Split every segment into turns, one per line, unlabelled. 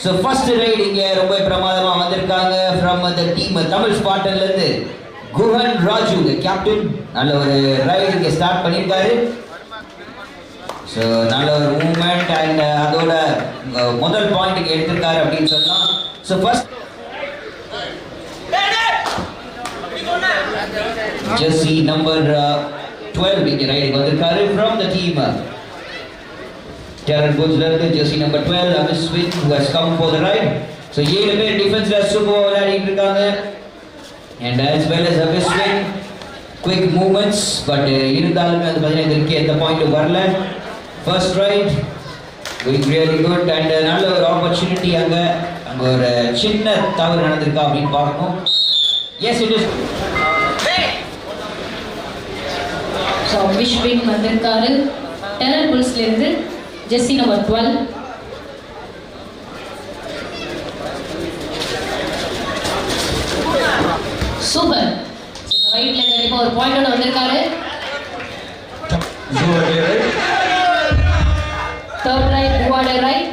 So first right இங்கே ரொம்ப பிரமாதமா வந்திருக்காங்க ஃப்ரம் த டீம் தமிழ் ஸ்பாட்டன்ல இருந்து குஹன் ராஜு கேப்டன். நல்ல ஒரு ரைட் இங்கே ஸ்டார்ட் பண்ணியிருக்காரு. ஸோ நல்ல ஒரு மூவ்மெண்ட் அண்ட் அதோட முதல் பாயிண்ட் இங்கே எடுத்திருக்காரு அப்படின்னு சொல்லலாம். ஸோ ஃபர்ஸ்ட் ஜெர்சி நம்பர் 12 இங்கே ரைடுக்கு வந்திருக்காரு from the team Terran Bulls jersey number 12 Avis Swing who has come for the ride. So 7 பேர் டிஃபென்ஸ்ல சூப்பர் விளையாடிட்டு இருக்காங்க. And as well as Avis Swing quick movements but இருந்தாலும் அது பார்த்தீங்கன்னா இதற்கு எந்த பாயிண்ட் வரல. First ride going really good and நல்ல ஒரு ஆப்பர்ச்சுனிட்டி அங்க ஒரு சின்ன தவறு நடந்திருக்கா அப்படின்னு பார்க்கணும். Yes it is.
So Avis Swing வந்திருக்காரு Terran Bullsல இருந்து jersey number 12. Super. So ரைட்ல கண்டிப்பா ஒரு பாயிண்ட் ஓட வந்திருக்காரு. Third right, Duade right.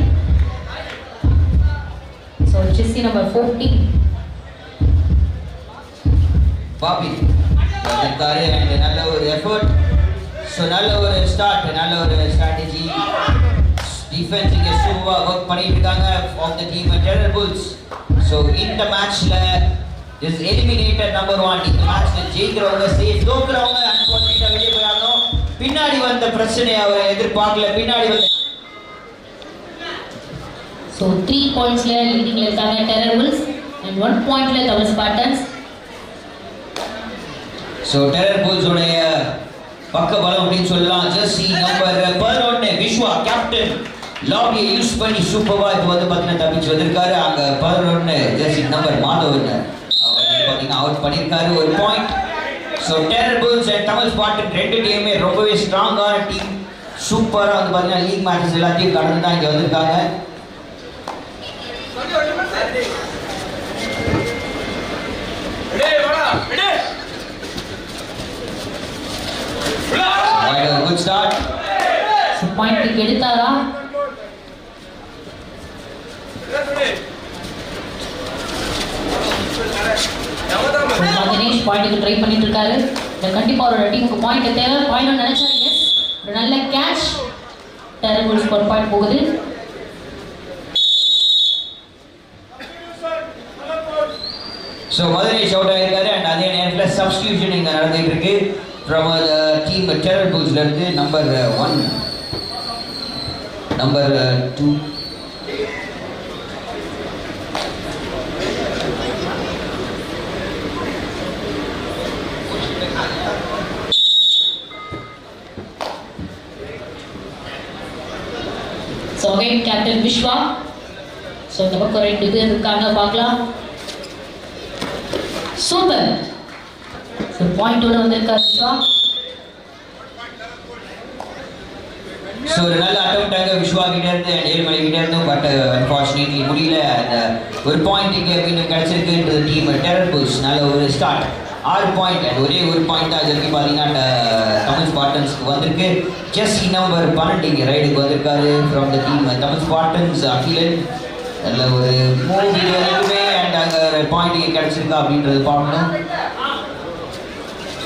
So jersey number 14.
பாப்பி வந்திருக்காரு and நல்ல ஒரு எஃபர்ட். ஸோ நல்ல ஒரு ஸ்டார்ட், நல்ல ஒரு ஸ்ட்ராட்டஜி டிஃபென்ஸ் இங்கே சூப்பராக ஒர்க் பண்ணிட்டு இருக்காங்க of the team Terran Bulls. So இந்த மேட்ச்ல இஸ் எலிமினேட்டட் நம்பர் 1. இந்த மேட்ச்ல ஜெயிக்கிறவங்க சேஃப், தோக்குறவங்க அன்ஃபார்ச்சுனேட்டா வெளியே போயாகணும். பின்னாடி வந்த பிரச்சனை அவர் எதிர்பார்க்கல. பின்னாடி வந்து
So 3 pointsல லீடிங்ல இருக்காங்க Terran Bulls and 1 pointல Tamil Spartans.
So Terran Bulls உடைய பக்க பலம் அப்படின்னு சொல்லலாம். ஜெர்சி நம்பர் 11 விஸ்வா கேப்டன் லாபியை யூஸ் பண்ணி சூப்பர்வா இப்போ வந்து பார்த்தீங்கன்னா தப்பிச்சு வந்திருக்காரு. அங்க 11 ஜெர்சி நம்பர் மாதவன் அவர் பார்த்தீங்கன்னா அவுட் பண்ணியிருக்காரு ஒரு point. So Terran Bulls and Tamil Spartan ரெண்டு டீமுமே ரொம்பவே ஸ்ட்ராங்கான டீம். சூப்பராக வந்து பார்த்தீங்கன்னா லீக் மேட்சஸ் எல்லாத்தையும் கடந்து தான் இங்கே வந்திருக்காங்க. Good start.
So point எடுத்தாரா? மகனேஷ் பாயிண்ட்க்கு ட்ரை பண்ணிட்டு இருக்காரு. கண்டிப்பா ஒரு டீமுக்கு பாயிண்ட் தேவை. பாயிண்ட் நினைச்சாரு. எஸ், ஒரு நல்ல கேட்ச். Terran Bulls ஒரு பாயிண்ட் போகுது.
ஸோ மகனேஷ் அவுட் ஆயிருக்காரு அண்ட் அதே நேரத்தில் சப்ஸ்டியூஷன் இங்கே நடந்துட்டு இருக்கு from the team Terran Bulls இருந்து number 1 number 2
So again Captain Vishwa. So இந்த பக்கம் ரெண்டு பேர் இருக்காங்க பார்க்கலாம். சூப்பர். So point ஓட வந்திருக்காரு விஸ்வா.
ஸோ ஒரு நல்ல அட்டம்ப்டாக விஸ்வா கிட்ட இருந்து அண்ட் ஏழுமலை கிட்ட இருந்தும் பட் அன்ஃபார்ச்சுனேட்லி முடியல. அந்த ஒரு பாயிண்ட் இங்கே இன்னும் கிடைச்சிருக்கு டீம் Terran Bulls. நல்ல ஒரு ஸ்டார்ட் 6 பாயிண்ட் அண்ட் ஒரே ஒரு பாயிண்ட் தான் இதுக்கு பார்த்தீங்கன்னா தமிழ் ஸ்பாட்டன்ஸ்க்கு வந்திருக்கு. ஜெர்சி நம்பர் 12 இங்கே ரைடுக்கு வந்திருக்காரு from the team Tamil Spartans Akilan. நல்ல ஒரு மூவ் இது வரைக்குமே அண்ட் அங்கே பாயிண்ட் இங்கே கிடைச்சிருக்கா அப்படின்றது பார்க்கணும்.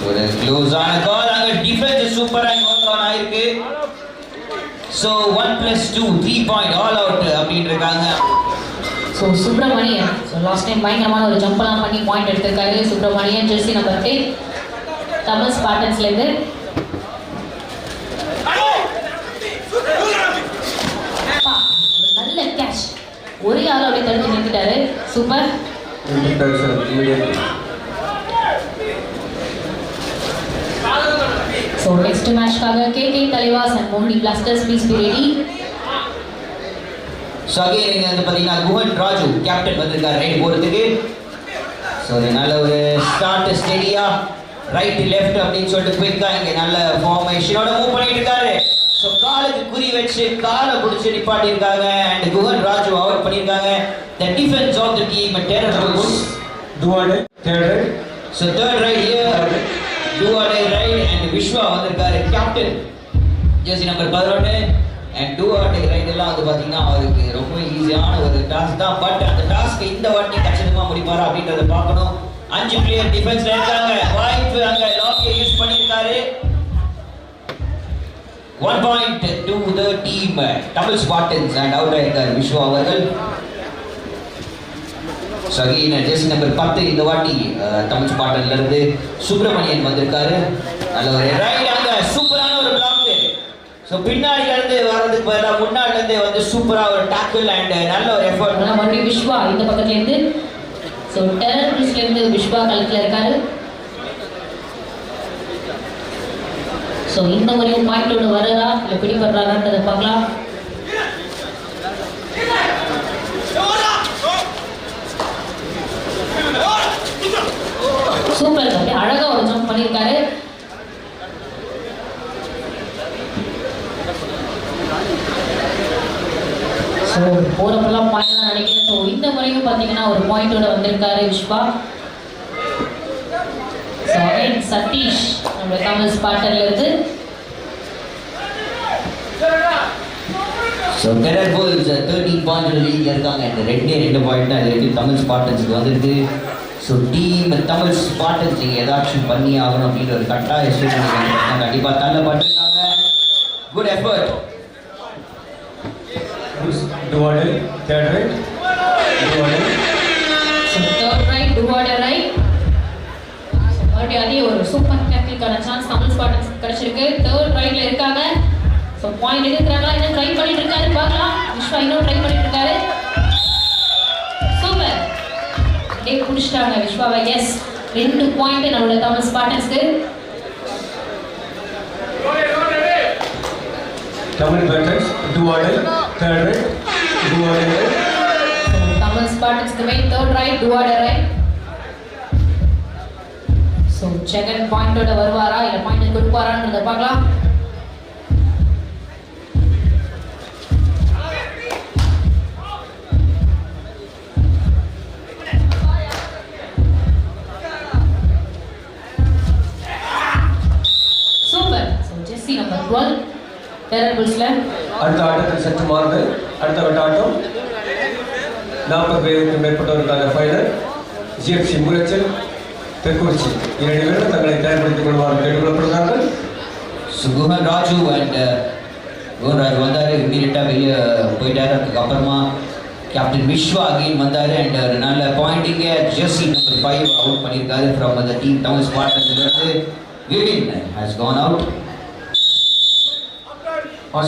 ஒரு க்ளோஸான கால் அங்க டிஃபென்ஸ் சூப்பரா ஒர்க் ஆன் ஆயிருக்கு. சோ 1+2 3 பாயிண்ட் ஆல் அவுட் அப்படினு இருக்காங்க.
சோ சுப்ரமணியன் லாஸ்ட் டைம் பயங்கரமான ஒரு ஜம்ப்லாம் பண்ணி பாயிண்ட் எடுத்திருக்காரு. சுப்ரமணியன் ஜெர்சி நம்பர் 10 தமிழ் ஸ்பாட்டன்ஸ்ல இருந்து. நல்ல கேட்ச். ஒரே ஆள் அப்படியே தடுத்து நிறுத்திட்டாரு. Super. So next match kaga KK Talivas and Mohini Blasters, please be ready.
So again இங்க வந்து பாத்தீங்கன்னா குஹன் ராஜு கேப்டன் வந்திருக்காரு ரைட் போறதுக்கு. ஸோ நல்ல ஒரு ஸ்டார்ட் ஸ்டெடியா ரைட் லெஃப்ட் அப்படின்னு சொல்லிட்டு குயிக்கா இங்க நல்ல ஃபார்மேஷனோட மூவ் பண்ணிட்டு இருக்காரு. ஸோ காலுக்கு குறி வச்சு காலை பிடிச்சி நிப்பாட்டி இருக்காங்க அண்ட் குஹன் ராஜு அவுட் பண்ணியிருக்காங்க. The defense of the team Terran Bulls.
Duade, third right.
So third right here. Duade right and Vishwa வந்திருக்காரு captain jersey number 11 and do or die raid எல்லாம் வந்து பார்த்தீங்கன்னா அவருக்கு ரொம்ப ஈஸியான ஒரு டாஸ்க் தான். பட் அந்த டாஸ்க் இந்த வாட்டி கச்சிதமா முடிப்பாரா அப்படின்றத பார்க்கணும். 5 பிளேயர் டிஃபென்ஸ்ல இருக்காங்க. வாய்ப்பு அங்க லாக்கை யூஸ் பண்ணியிருக்காரு. 1 point to the team Tamil Spartans and out ஆயிருக்காரு விஸ்வா அவர்கள். ஸோ அகைன் ஜெர்சி நம்பர் 10 இந்த வாட்டி தமிழ் ஸ்பாட்டன்ல இருந்து சுப்பிரமணியன் வந்திருக்காரு. நல்ல ஒரு ரைட் அங்க சூப்பரான ஒரு பிளாக். ஸோ பின்னாடில இருந்து வர்றதுக்கு பதிலாக முன்னாடில இருந்தே வந்து சூப்பரா ஒரு டாக்கிள் அண்ட் நல்ல ஒரு எஃபர்ட்.
மறுபடியும் விஸ்வா இந்த பக்கத்துல இருந்து ஸோ டெரர் பிரிஸ்ல இருந்து விஸ்வா களத்துல இருக்காரு. ஸோ இந்த முறையும் பாயிண்டோட வரதா இல்லை பிடிபடுறாரான்றதை பார்க்கலாம். சூப்பர் தம்பி, அழகா ஒரு ஜம்ப் பண்ணியிருக்காரு. ஸோ போறப்பெல்லாம் பாயிண்ட் தான் நினைக்கிறேன். ஸோ இந்த முறையும் பார்த்தீங்கன்னா ஒரு பாயிண்டோட வந்திருக்காரு விஸ்வா. ஸோ அகைன் சதீஷ் நம்ம தமிழ் ஸ்பாட்டன்ல இருந்து.
ஸோ டெரர் புல்ஸ் 13 பாயிண்ட் லீட்ல இருக்காங்க. இந்த 2 பாயிண்ட் தான் இது தமிழ் ஸ்பாட்டன்ஸுக்கு வந்திருக்கு. ஸோ டீம் தமிழ் ஸ்பாட்டன்ஸ் ஏதாச்சும் பண்ணி ஆகணும் அப்படின்ற ஒரு கட்டாய சூழ்நிலை கண்டிப்பாக தள்ளப்பட்டிருக்காங்க. Good effort.
Duade, third right. Duade.
So third raid do or die raid. So மறுபடியும் அதே ஒரு சூப்பர் டேக்கிளுக்கான சான்ஸ் தமிழ் ஸ்பாட்டன்ஸ் கிடைச்சிருக்கு. தேர்ட் ரைட்ல இருக்காங்க. ஸோ பாயிண்ட் எடுக்கிறாங்களா இன்னும் ட்ரை பண்ணிட்டு இருக்காரு பார்க்கலாம். விஸ்வா இன்னும் ட்ரை பண்ணிட்டு இருக்காரு. சூப்பர் டே புடிச்சிட்டாங்க விஸ்வாவை. எஸ் 2 பாயிண்ட் நம்மளோட தமிழ் ஸ்பாட்டன்ஸ்க்கு.
Tamil Spartans, Duade, third right. Duade.
Tamil ஸ்பாட்டன்ஸ்க்கு main third raid do or die raid. So second பாயிண்டோட வருவாரா இல்லை பாயிண்ட் கொடுப்பாரான்றதை பார்க்கலாம். Super. So jersey number 12 Terror புல்ஸ்ல
அடுத்த ஆட்டத்தில் சற்று மாறுதல். அடுத்த வட்ட ஆட்டம் 40 பேருக்கு மேற்பட்டவருக்கான ஃபைனல். ஜிஎஃப்சி முரச்சல் தெற்குறிச்சி இரண்டு பேரும் தங்களை தயார்படுத்திக் கொள்வார்கள் கேட்டுக்கொள்ளப்படுகிறார்கள்.
குஹன் ராஜு அண்ட் குஹன் ராஜு வந்தார். இமீடியட்டாக வெளியே போயிட்டார். அதுக்கப்புறமா கேப்டன் விஸ்வா அகைன் வந்தார் அண்ட் நல்ல பாயிண்டிங்க ஜெர்சி நம்பர் 5 அவுட் பண்ணியிருக்காரு ஃப்ரம் த டீம் தமிழ் ஸ்பாட்டன்ஸ்லேருந்து. Vivin has gone out.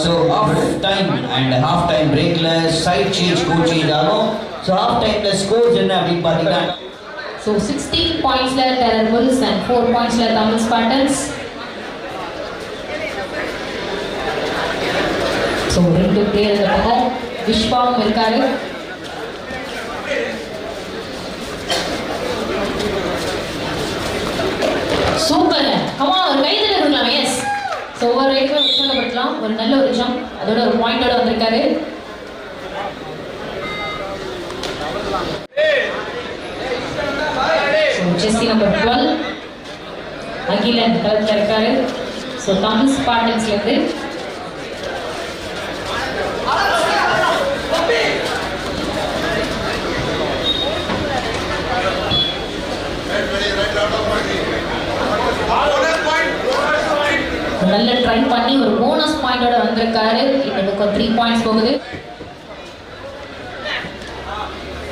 So half time and half time breakல side change coach change ஆகும். So half timeல scores என்ன அப்படின்னு பார்த்தீங்கன்னா
ஸோ 16 பாயிண்ட்ஸ்ல டெரர் புல்ஸ் அண்ட் 4 பாயிண்ட்ஸ்ல தமிழ் ஸ்பாட்டன்ஸ். ஸோ 2 பிளேயர் இந்த பக்கம் விஸ்வாவும் இருக்காரு. சூப்பர் கமா ஒரு கைதல கொடுக்கலாம். எஸ் ஸோ ஒவ்வொரு ரைட்டுமே உற்சாகப்படுத்தலாம். ஒரு நல்ல ஒரு ஜம்ப் அதோட ஒரு பாயிண்டோட வந்திருக்காரு. ஸோ ஜெர்சி நம்பர் 12 அகிலன் களத்தில் இருக்காரு. ஸோ தமிழ் ஸ்பாட்டன்ஸ்லேருந்து நல்ல ட்ரை பண்ணி ஒரு போனஸ் பாயிண்டோட வந்திருக்காரு. இன்னும் 3 பாயிண்ட்ஸ் போகுது.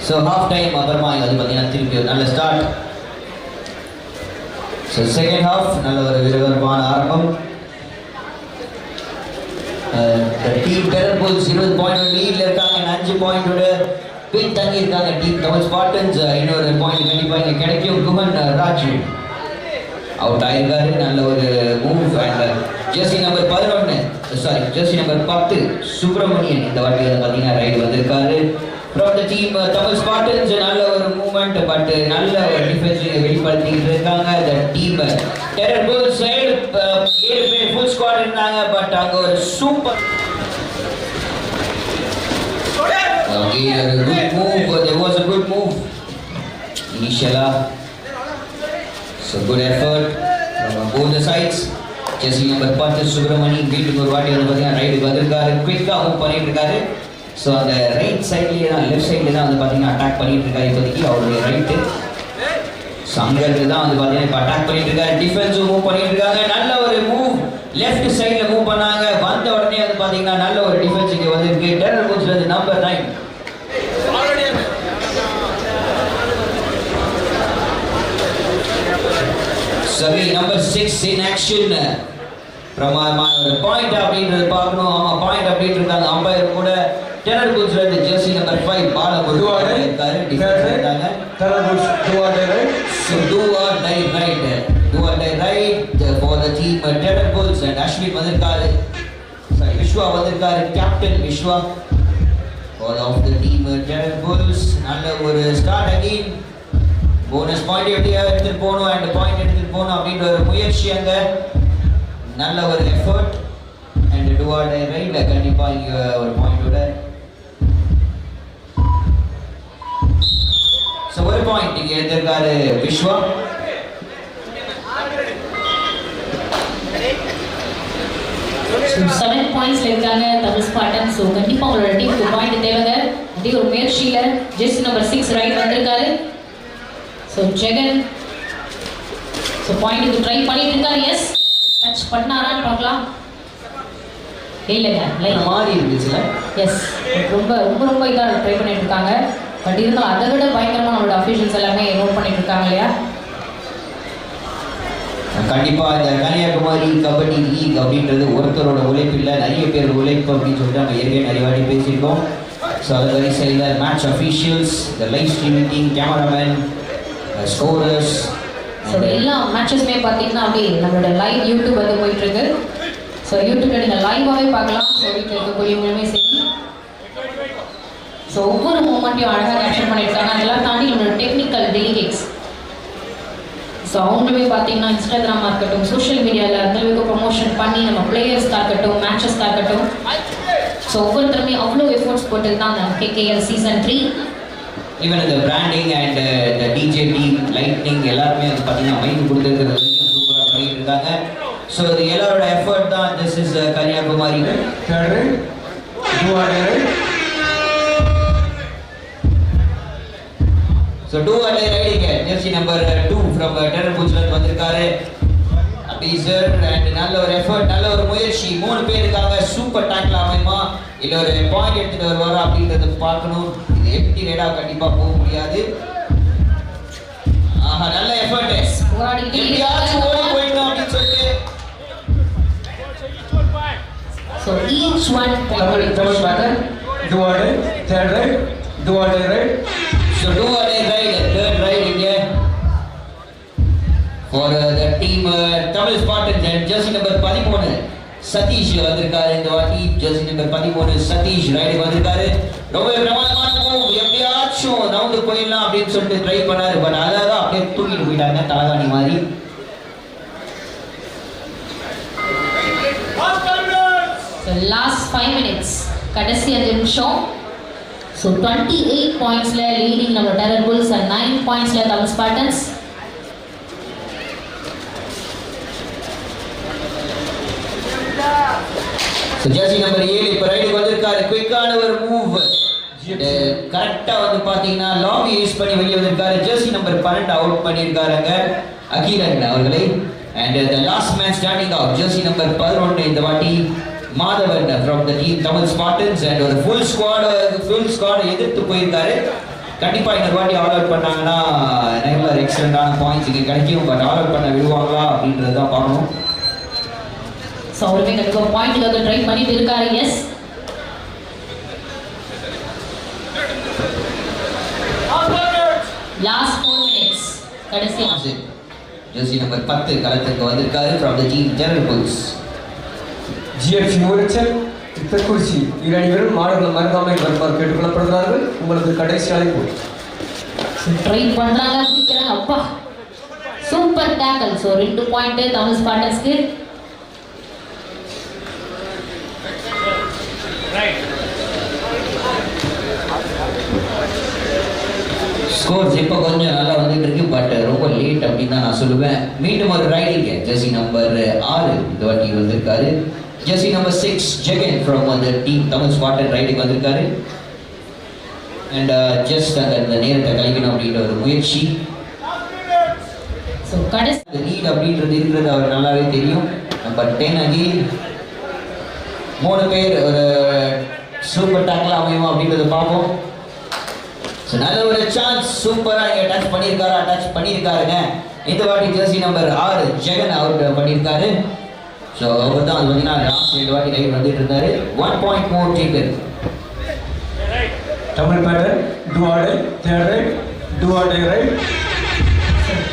ஸோ ஹாஃப் டைம் அப்புறமா இது வந்து பார்த்தீங்கன்னா திருப்பி ஒரு நல்ல ஸ்டார்ட். ஸோ செகண்ட் ஹாஃப் நல்ல ஒரு விறுவிறுப்பான ஆரம்பம். டீம் டெரர் புல்ஸ் 20 பாயிண்ட் லீட்ல இருக்காங்க. 5 பாயிண்டோட பின் தங்கி இருக்காங்க டீம் தமிழ் ஸ்பாட்டன்ஸ். இன்னொரு பாயிண்ட் கண்டிப்பாக இங்கே கிடைக்கும். குஹன் ராஜு அவுட் ஆயிருக்காரு. நல்ல ஒரு move and Jersey number 10 Subramanian இந்த வாட்டி வந்து பார்த்தீங்கன்னா ரைடு வந்திருக்காரு from the team Tamil Spartans. நல்ல ஒரு மூவ்மெண்ட் பட் நல்ல ஒரு டிஃபென்ஸ் வெளிப்படுத்திக்கிட்டு இருக்காங்க. த டீம் டெரர் புல்ஸ் 7 பேர் ஃபுல் ஸ்குவாட் இருந்தாங்க பட் அங்கே ஒரு super good move. There was a good move initially. So good effort from both the sides. Jersey number 10 Subramani வீட்டுக்கு ஒரு வாட்டி வந்து பார்த்தீங்கன்னா ரைடு வந்திருக்காரு, குயிக்காக மூவ் பண்ணிட்டு இருக்காரு. ஸோ அந்த ரைட் சைட்லேயே தான், லெஃப்ட் சைட்லேயே தான் வந்து பார்த்தீங்கன்னா அட்டாக் பண்ணிட்டு இருக்காரு இப்போதைக்கு அவருடைய ரைட்டு. ஸோ அங்கேருந்து தான் வந்து பார்த்தீங்கன்னா இப்போ அட்டாக் பண்ணிட்டு இருக்காரு. டிஃபென்ஸும் மூவ் பண்ணிட்டு இருக்காங்க. நல்ல ஒரு மூவ் லெஃப்ட் சைடில் மூவ் பண்ணாங்க. வந்த உடனே வந்து பார்த்தீங்கன்னா நல்ல ஒரு டிஃபென்ஸ் இங்கே வந்திருக்கு. டெரர் புல்ஸ்ல இருந்து நம்பர் 9 சரி நம்பர் 6 in action. பிரமாதமான ஒரு பாயிண்ட் அப்படின்றது பார்க்கணும். ஆமா பாயிண்ட் அப்படின்ட்டு இருக்காங்க. அம்பையர் கூட டெரர் புல்ஸ்ல இருந்து ஜெர்சி நம்பர் 5 பால முருகாரு இருக்காரு. டிஃபென்ஸ் இருந்தாங்க.
Terror Bulls do or die right.
So do or die right. Do or die right for the team Terror Bulls. and Ashwin வந்திருக்காரு. சரி விஸ்வா வந்திருக்காரு. Captain Vishwa all of the team Terror Bulls. நல்ல ஒரு start again. Bonus point எடுத்துட்டு போகணும் and point எடுத்துட்டு போகணும் அப்படின்ற ஒரு முயற்சி அங்க. நல்ல ஒரு effort and do or die right. கண்டிப்பா இங்க ஒரு பாயிண்டோட ஸோ ஒரு பாயிண்ட் இங்க எடுத்திருக்காரு விஸ்வா.
செவன் பாயிண்ட்ஸ்ல இருக்காங்க தமிழ் ஸ்பார்டன். ஸோ கண்டிப்பா உங்களோட டீமுக்கு பாயிண்ட் தேவைங்க. அதே ஒரு முயற்சியில ஜெர்சி நம்பர் 6 ரைட் வந்திருக்காரு. ஸோ ஜெகன் ஸோ பாயிண்ட்டுக்கு ட்ரை பண்ணிட்டு இருக்காரு. எஸ் டச் பண்ணாரான்னு பார்க்கலாம். இல்லைங்க லைன்
மாறி இருந்துச்சுல.
எஸ் ரொம்ப ரொம்ப ரொம்ப இதாக ட்ரை பண்ணிட்டு இருக்காங்க. பட் இருந்தாலும் அதை விட பயங்கரமாக நம்மளோட அஃபீஷியல்ஸ் எல்லாமே நோட் பண்ணிட்டு இருக்காங்க இல்லையா.
கண்டிப்பா இந்த கன்னியாகுமரி கபடி லீக் அப்படின்றது ஒருத்தரோட உழைப்பு இல்லை, நிறைய பேர் உழைப்பு அப்படின்னு சொல்லிட்டு நம்ம ஏற்கனவே நிறைய வாட்டி பேசியிருக்கோம். ஸோ அது வரிசையில் match officials, the live streaming team, cameraman, scorers.
So எல்லா மேட்சஸுமே பார்த்தீங்கன்னா அப்படியே நம்மளோட லைவ் யூடியூப் வந்து போயிட்டு இருக்கு. ஸோ யூடியூப்ல நீங்கள் லைவாகவே பார்க்கலாம். ஸோ வீட்டில் இருக்கக்கூடியவங்களுமே சரி. ஸோ ஒவ்வொரு மூமெண்ட்டையும் அழகாக கேப்சர் பண்ணியிருக்காங்க. அதெல்லாம் தாண்டி நம்மளோட டெக்னிக்கல் டெலிகேட்ஸ் ஸோ அவங்களுமே பார்த்தீங்கன்னா இன்ஸ்டாகிராமாக இருக்கட்டும், சோஷியல் மீடியாவில் அந்தளவுக்கு ப்ரொமோஷன் பண்ணி நம்ம பிளேயர்ஸ்க்காக இருக்கட்டும், மேட்சஸ்க்காக இருக்கட்டும், ஸோ ஒவ்வொருத்தருமே அவ்வளோ எஃபோர்ட்ஸ் போட்டு தான் அந்த KKL சீசன் 3
ஈவன் இந்த பிராண்டிங் அண்ட் இந்த டிஜே டீம் லைட்னிங் எல்லாருமே வந்து பார்த்தீங்கன்னா மைக்கு கொடுத்துருக்கிறது வரைக்கும் சூப்பராக பண்ணிட்டு இருக்காங்க. ஸோ இது எல்லாரோட எஃபர்ட் தான். This is Kanyakumari. So do or die ரைடிங்க ஜெர்சி நம்பர் 2 ஃப்ரம் டெரர் புல்ஸ்ல வந்திருக்காரு அபீசர். அண்ட் நல்ல ஒரு எஃபர்ட், நல்ல ஒரு முயற்சி. 3 பேருக்காக சூப்பர் டேக்கில் அமையுமா இல்லை ஒரு பாயிண்ட் எடுத்துட்டு வருவாரா அப்படின்றத பார்க்கணும். இது எம்டி ரைடா கண்டிப்பாக போக முடியாது. ஆஹா நல்ல எஃபர்ட். எப்படியாச்சும் ஓடி போயிடணும் அப்படின்னு சொல்லிட்டு
so each one
do or die, third right, do or die right.
So do or die right, third right India for the team Tamil Spartans and jersey number 13 Satish வந்திருக்காரு. இந்த வாட்டி jersey number 13 சதீஷ் ரைடு வந்திருக்காரு. ரொம்ப பிரமாதமான move. எப்படியாச்சும் round போயிடலாம் அப்படின்னு சொல்லிட்டு ட்ரை பண்ணாரு. பட் அதான் அப்படியே தூக்கிட்டு போயிட்டாங்க தலகாணி மாதிரி.
So last 5 minutes கடைசி 5 நிமிஷம். ஸோ 28 பாயிண்ட்ஸ்ல லீடிங் நம்ம டெரர் புல்ஸ் அண்ட் 9 பாயிண்ட்ஸ்ல Tamil Spartans.
So jersey number 7 இப்போ ரைடுக்கு வந்திருக்காரு. குயிக்கான ஒரு மூவ். கரெக்டாக வந்து பார்த்தீங்கன்னா லாபி யூஸ் பண்ணி வெளியே வந்திருக்காரு. ஜெர்சி நம்பர் 12 அவுட் பண்ணியிருக்காருங்க அகிரன் அவர்களை. And the last man standing out Jersey number 11 இந்த வாட்டி Madhavan from the team Tamil Spartans. And ஒரு ஃபுல் ஸ்குவாட் எதிர்த்து போயிருக்காரு. கண்டிப்பாக இன்னொரு வாட்டி ஆல் அவுட் பண்ணாங்கன்னா நல்ல எக்ஸலண்டான பாயிண்ட்ஸ் இங்கே கிடைக்கும். பட் ஆல் அவுட் பண்ண விடுவாங்களா அப்படின்றது தான் பார்க்கணும்.
ஸோ அவருமே கண்டிப்பாக பாயிண்ட்டுக்காக ட்ரை பண்ணிட்டு இருக்காரு. எஸ் லாஸ்ட் 4 minutes கடைசி.
ஜெர்சி நம்பர் 10 களத்துக்கு வந்திருக்காரு from the team terror bulls.
GFC மூரச்சல் திருக்குறிச்சி இரு அணிகளும் மாடுகளை மறக்காமல் வருமாறு கேட்டுக்கொள்ளப்படுகிறார்கள். உங்களுக்கு கடைசி அழைப்பு.
ட்ரை பண்றாங்க, பிடிக்கிறாங்க. அப்பா super tackle. So 2 point Tamil ஸ்பார்டன்ஸ்க்கு.
ஸ்கோர்ஸ் இப்போ கொஞ்சம் நல்லா வந்துட்டு இருக்கு. பட் ரொம்ப லேட் 8 அப்படின்னு தான் நான் சொல்லுவேன். மீண்டும் ஒரு ரைடிங்க ஜெர்சி நம்பர் 6 இந்த வாட்டி வந்திருக்காரு. ஜெர்சி நம்பர் 6 ஜெகன் ஃப்ரம் அந்த டீம் தமிழ் ஸ்பாட்டன் ரைடுக்கு வந்திருக்காரு. அண்ட் ஜஸ்ட் அந்த நேரத்தை கழிக்கணும் அப்படின்ற ஒரு முயற்சி.
ஸோ கடைசி
லீட் அப்படின்றது இருக்கிறது அவர் நல்லாவே தெரியும். நம்பர் 10 அகெயின் 3 பேர் ஒரு சூப்பர் டேக்கில் அமையும் அப்படின்றத பார்ப்போம். ஸோ நல்ல ஒரு சான்ஸ், சூப்பராக இங்கே டச் பண்ணியிருக்காருங்க. இந்த வாட்டி ஜெர்சி நம்பர் 6 ஜெகன் அவுட் பண்ணியிருக்காரு. ஸோ அவர் தான் அது பார்த்தீங்கன்னா லாஸ்ட் 2 வாட்டி ரைட் வந்துட்டு இருந்தாரு. 1 பாயிண்ட் மோர் டேக்கன்.
தமிழ் பேட்டர்ன் do or die third raid do or die raid.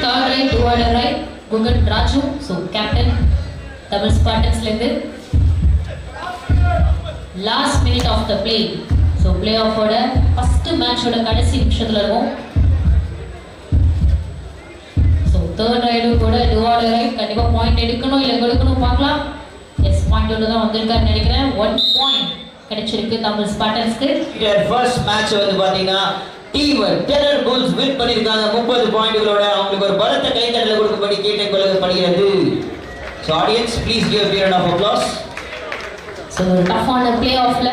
Third raid do or die raid Guhan Raju. So captain Tamil ஸ்பாட்டன்ஸ்லேருந்து last minute of the play. So play ஆஃபோட ஃபர்ஸ்ட் மேட்சோட கடைசி நிமிஷத்தில் இருக்கும். ஸோ தேர்ட் ரைடும் கூட டூ ஆர்டர் ரைட் கண்டிப்பாக பாயிண்ட் எடுக்கணும் இல்லை கொடுக்கணும் பார்க்கலாம். எஸ் பாயிண்டோட தான் வந்திருக்காருன்னு நினைக்கிறேன். 1 பாயிண்ட் கிடைச்சிருக்கு தமிழ் ஸ்பாட்டன்ஸ்க்கு.
ஃபர்ஸ்ட் மேட்ச் வந்து பார்த்தீங்கன்னா டீம் டெரர் புல்ஸ் வின் பண்ணியிருக்காங்க 30 பாயிண்ட்களோட. அவங்களுக்கு ஒரு பலத்த கைத்தட்டல் கொடுக்கும்படி கேட்டுக்கொள்ளப்படுகிறது. So audience please give a round of applause.
So ஒரு டஃப்பான பிளே ஆஃப்ல